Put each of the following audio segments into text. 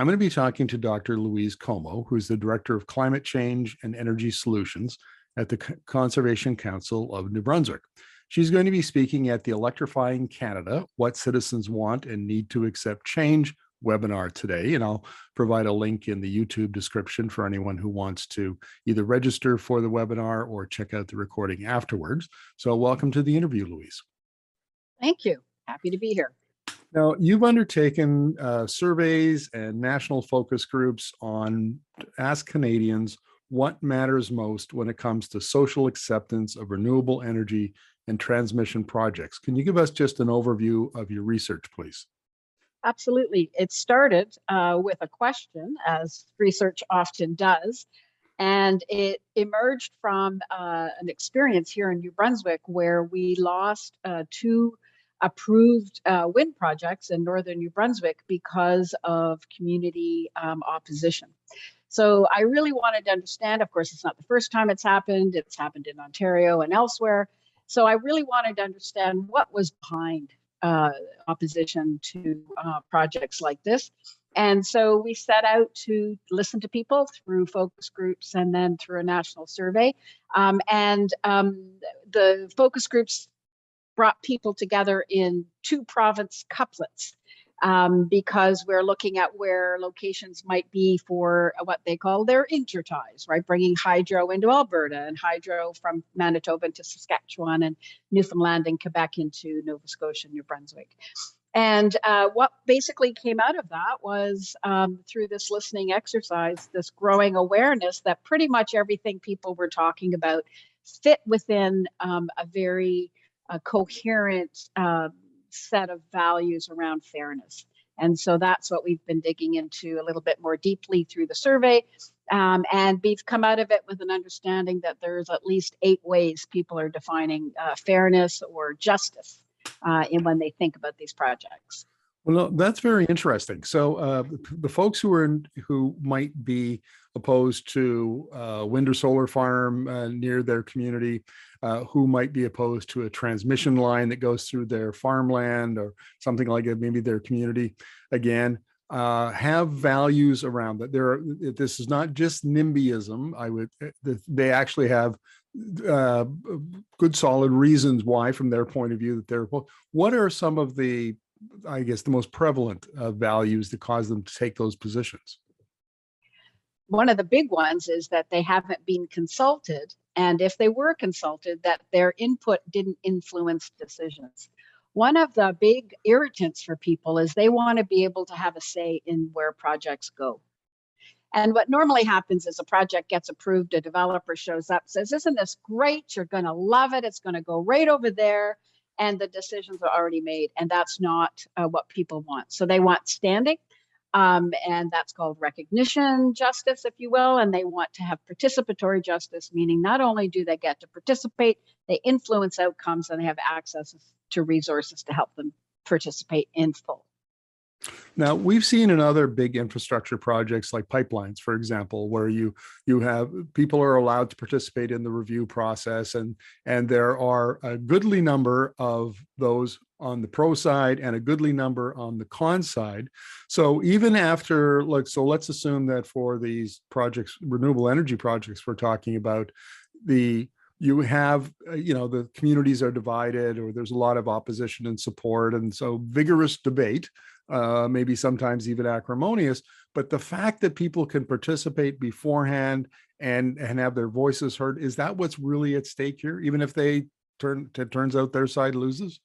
I'm going to be talking to Dr. Louise Comeau, who's the Director of Climate Change and Energy Solutions at the Conservation Council of New Brunswick. She's going to be speaking at the Electrifying Canada, What Citizens Want and Need to Accept Change webinar today, and I'll provide a link in the YouTube description for anyone who wants to either register for the webinar or check out the recording afterwards. So welcome to the interview, Louise. Thank you. Happy to be here. Now, you've undertaken surveys and national focus groups on ask Canadians what matters most when it comes to social acceptance of renewable energy and transmission projects. Can you give us just an overview of your research, please? Absolutely. It started with a question, as research often does, and it emerged from an experience here in New Brunswick where we lost two approved wind projects in northern New Brunswick because of community opposition. So I really wanted to understand, of course, it's not the first time it's happened in Ontario and elsewhere. So I really wanted to understand what was behind opposition to projects like this. And so we set out to listen to people through focus groups and then through a national survey. The focus groups brought people together in two province couplets because we're looking at where locations might be for what they call their interties, right? Bringing hydro into Alberta and hydro from Manitoba into Saskatchewan and Newfoundland and Quebec into Nova Scotia and New Brunswick. And what basically came out of that was through this listening exercise, this growing awareness that pretty much everything people were talking about fit within a very coherent set of values around fairness. And so that's what we've been digging into a little bit more deeply through the survey. And we've come out of it with an understanding that there's at least 8 ways people are defining fairness or justice when they think about these projects. Well, that's very interesting. So the folks who might be opposed to wind or solar farm near their community, who might be opposed to a transmission line that goes through their farmland or something like it, maybe their community, again, have values around that. This is not just NIMBYism. They actually have good, solid reasons why, from their point of view, that they're. What are some of the, I guess, the most prevalent values that cause them to take those positions? One of the big ones is that they haven't been consulted. And if they were consulted, that their input didn't influence decisions. One of the big irritants for people is they want to be able to have a say in where projects go. And what normally happens is a project gets approved, a developer shows up, says, isn't this great? You're going to love it. It's going to go right over there. And the decisions are already made. And that's not what people want. So they want standing. And that's called recognition justice, if you will. And they want to have participatory justice, meaning not only do they get to participate, they influence outcomes and they have access to resources to help them participate in full. Now, we've seen in other big infrastructure projects like pipelines, for example, where you have people are allowed to participate in the review process, and there are a goodly number of those on the pro side and a goodly number on the con side. So even after, let's assume that for these projects, renewable energy projects we're talking about, you have, the communities are divided, or there's a lot of opposition and support, and so vigorous debate, maybe sometimes even acrimonious, but the fact that people can participate beforehand and have their voices heard, is that what's really at stake here, even if it turns out their side loses?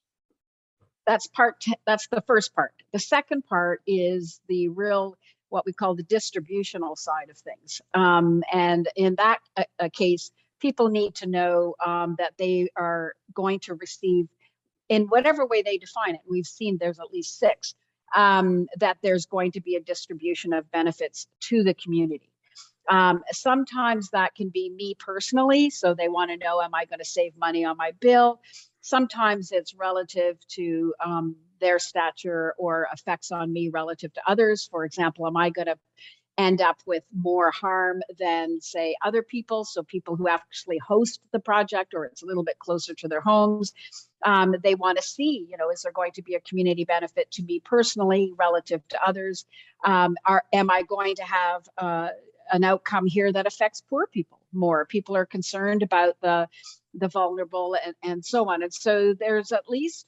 That's the first part. The second part is the real, what we call the distributional side of things. And in that case, people need to know that they are going to receive, in whatever way they define it, we've seen there's at least 6, that there's going to be a distribution of benefits to the community. Sometimes that can be me personally, so they want to know, am I going to save money on my bill? Sometimes it's relative to their stature or effects on me relative to others. For example, am I going to end up with more harm than, say, other people? So people who actually host the project, or it's a little bit closer to their homes. They want to see, is there going to be a community benefit to me personally relative to others? Am I going to have an outcome here that affects poor people more? People are concerned about the vulnerable and so on. And so there's at least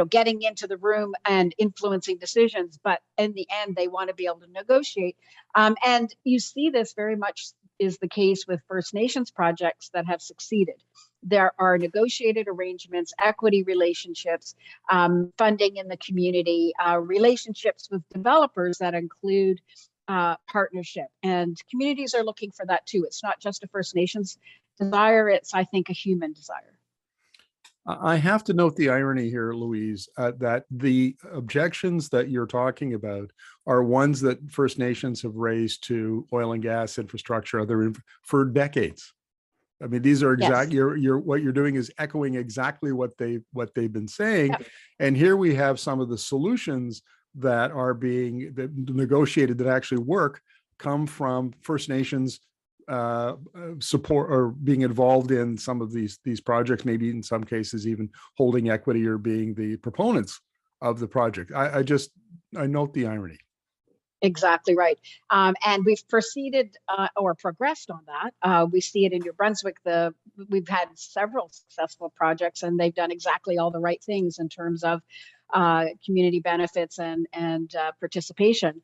getting into the room and influencing decisions, but in the end, they want to be able to negotiate. And you see this very much is the case with First Nations projects that have succeeded. There are negotiated arrangements, equity relationships, funding in the community, relationships with developers that include partnership. And communities are looking for that too. It's not just a First Nations desire, it's, I think, a human desire. I have to note the irony here, Louise, that the objections that you're talking about are ones that First Nations have raised to oil and gas infrastructure for decades. I mean, these are exactly what you're doing is echoing exactly what they've been saying. Yep. And here we have some of the solutions that are being negotiated that actually work come from First Nations support or being involved in some of these projects, maybe in some cases even holding equity or being the proponents of the project. I note the irony. Exactly right. And we've proceeded or progressed on that. We see it in New Brunswick. We've had several successful projects, and they've done exactly all the right things in terms of community benefits and participation.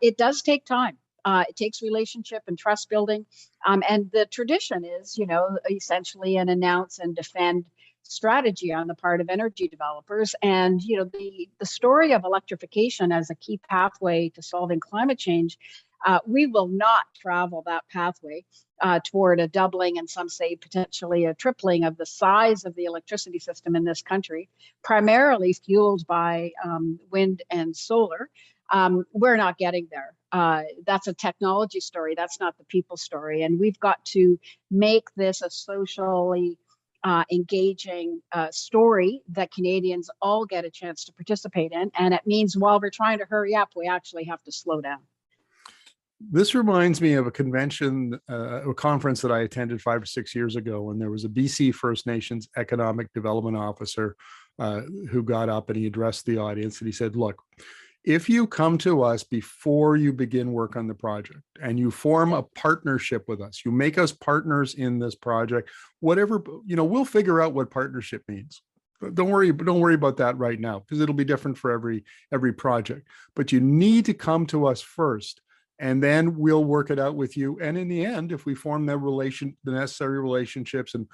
It does take time. It takes relationship and trust building. And the tradition is, essentially an announce and defend strategy on the part of energy developers. And, the story of electrification as a key pathway to solving climate change, we will not travel that pathway toward a doubling, and some say potentially a tripling of the size of the electricity system in this country, primarily fueled by wind and solar. We're not getting there. That's a technology story. That's not the people story. And we've got to make this a socially engaging story that Canadians all get a chance to participate in. And it means while we're trying to hurry up, we actually have to slow down. This reminds me of a convention, a conference that I attended 5 or 6 years ago, when there was a BC First Nations economic development officer who got up and he addressed the audience and he said, look, if you come to us before you begin work on the project and you form a partnership with us, you make us partners in this project, whatever, we'll figure out what partnership means. Don't worry about that right now, because it'll be different for every project. But you need to come to us first, and then we'll work it out with you. And in the end, if we form the necessary relationships and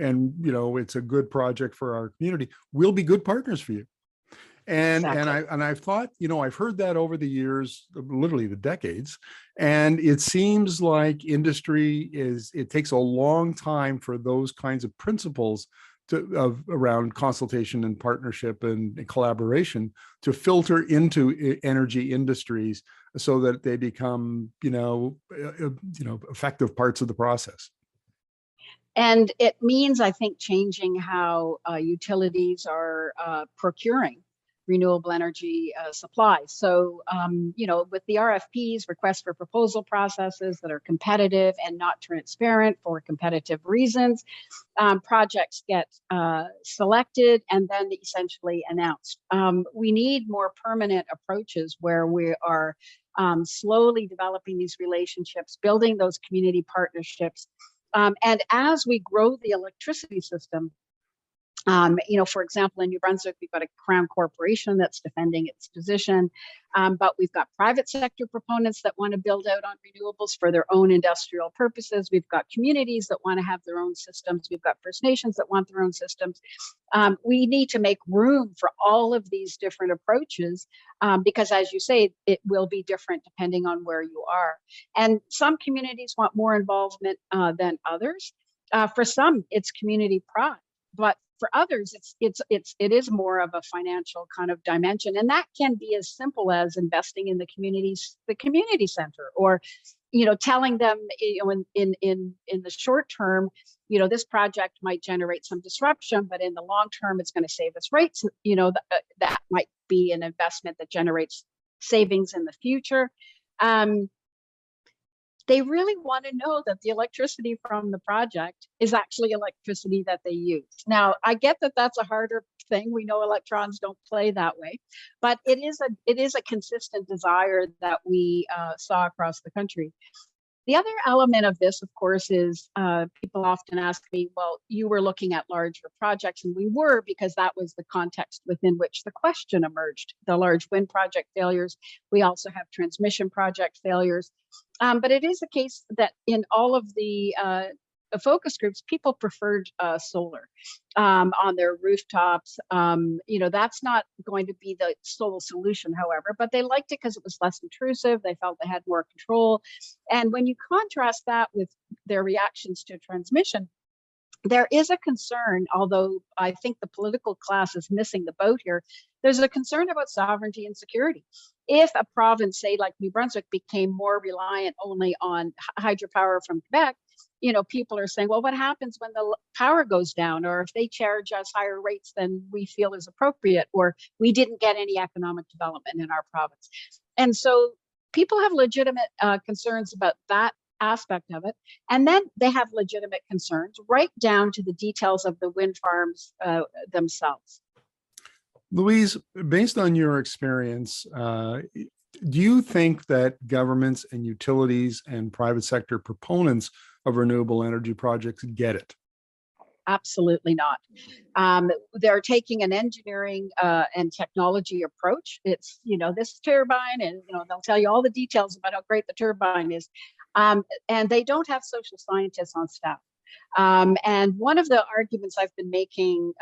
it's a good project for our community, we'll be good partners for you. And exactly. I've thought, I've heard that over the years, literally the decades, and it seems like it takes a long time for those kinds of principles around consultation and partnership and collaboration to filter into energy industries so that they become, effective parts of the process. And it means, I think, changing how utilities are procuring renewable energy supply. So, with the RFPs, requests for proposal processes that are competitive and not transparent for competitive reasons, projects get selected and then essentially announced. We need more permanent approaches where we are slowly developing these relationships, building those community partnerships. And as we grow the electricity system, for example, in New Brunswick, we've got a Crown corporation that's defending its position, but we've got private sector proponents that want to build out on renewables for their own industrial purposes. We've got communities that want to have their own systems. We've got First Nations that want their own systems. We need to make room for all of these different approaches because, as you say, it will be different depending on where you are. And some communities want more involvement than others. For some, it's community pride, but for others, it is more of a financial kind of dimension, and that can be as simple as investing in the community center, or telling them in the short term, this project might generate some disruption, but in the long term, it's going to save us rates. That might be an investment that generates savings in the future. they really want to know that the electricity from the project is actually electricity that they use. Now, I get that that's a harder thing. We know electrons don't play that way, but it is a consistent desire that we saw across the country. The other element of this, of course, is people often ask me, well, you were looking at larger projects, and we were, because that was the context within which the question emerged. The large wind project failures. We also have transmission project failures. But it is a case that in all of the focus groups, people preferred solar on their rooftops. That's not going to be the sole solution, however, but they liked it because it was less intrusive. They felt they had more control. And when you contrast that with their reactions to transmission, there is a concern, although I think the political class is missing the boat here. There's a concern about sovereignty and security. If a province, say like New Brunswick, became more reliant only on hydropower from Quebec, people are saying, well, what happens when the power goes down, or if they charge us higher rates than we feel is appropriate, or we didn't get any economic development in our province. And so people have legitimate concerns about that aspect of it. And then they have legitimate concerns right down to the details of the wind farms themselves. Louise, based on your experience, do you think that governments and utilities and private sector proponents of renewable energy projects get it? Absolutely not. They're taking an engineering and technology approach. It's, this turbine, and, they'll tell you all the details about how great the turbine is. And they don't have social scientists on staff. And one of the arguments I've been making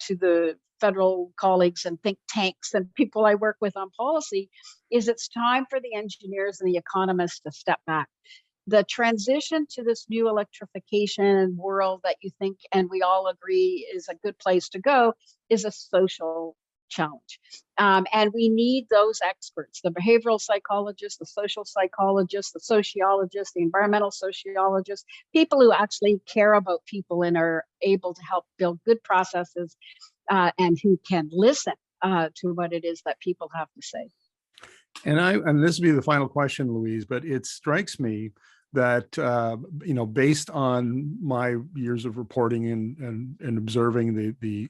to the federal colleagues and think tanks and people I work with on policy is it's time for the engineers and the economists to step back. The transition to this new electrification world that you think, and we all agree, is a good place to go, is a social challenge. And we need those experts, the behavioral psychologists, the social psychologists, the sociologists, the environmental sociologists, people who actually care about people and are able to help build good processes and who can listen to what it is that people have to say. And this will be the final question, Louise, but it strikes me that, based on my years of reporting and observing the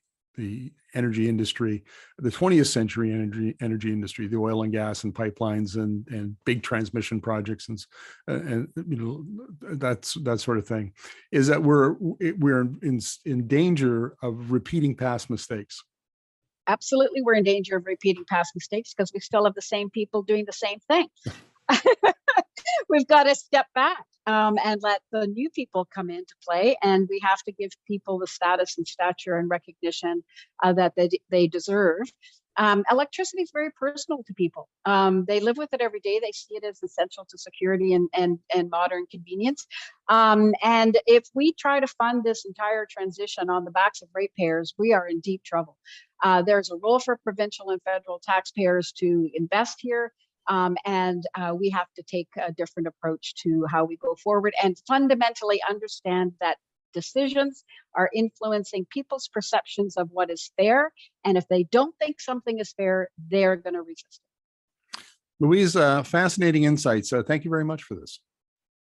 energy industry, the 20th century energy industry, the oil and gas and pipelines and big transmission projects and that sort of thing, is that we're in danger of repeating past mistakes. Absolutely, we're in danger of repeating past mistakes because we still have the same people doing the same thing. We've got to step back and let the new people come into play, and we have to give people the status and stature and recognition that they deserve. Electricity is very personal to people. They live with it every day. They see it as essential to security and modern convenience. And if we try to fund this entire transition on the backs of ratepayers, we are in deep trouble. There's a role for provincial and federal taxpayers to invest here. And we have to take a different approach to how we go forward and fundamentally understand that decisions are influencing people's perceptions of what is fair. And if they don't think something is fair, they're going to resist it. Louise, fascinating insights. Thank you very much for this.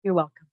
You're welcome.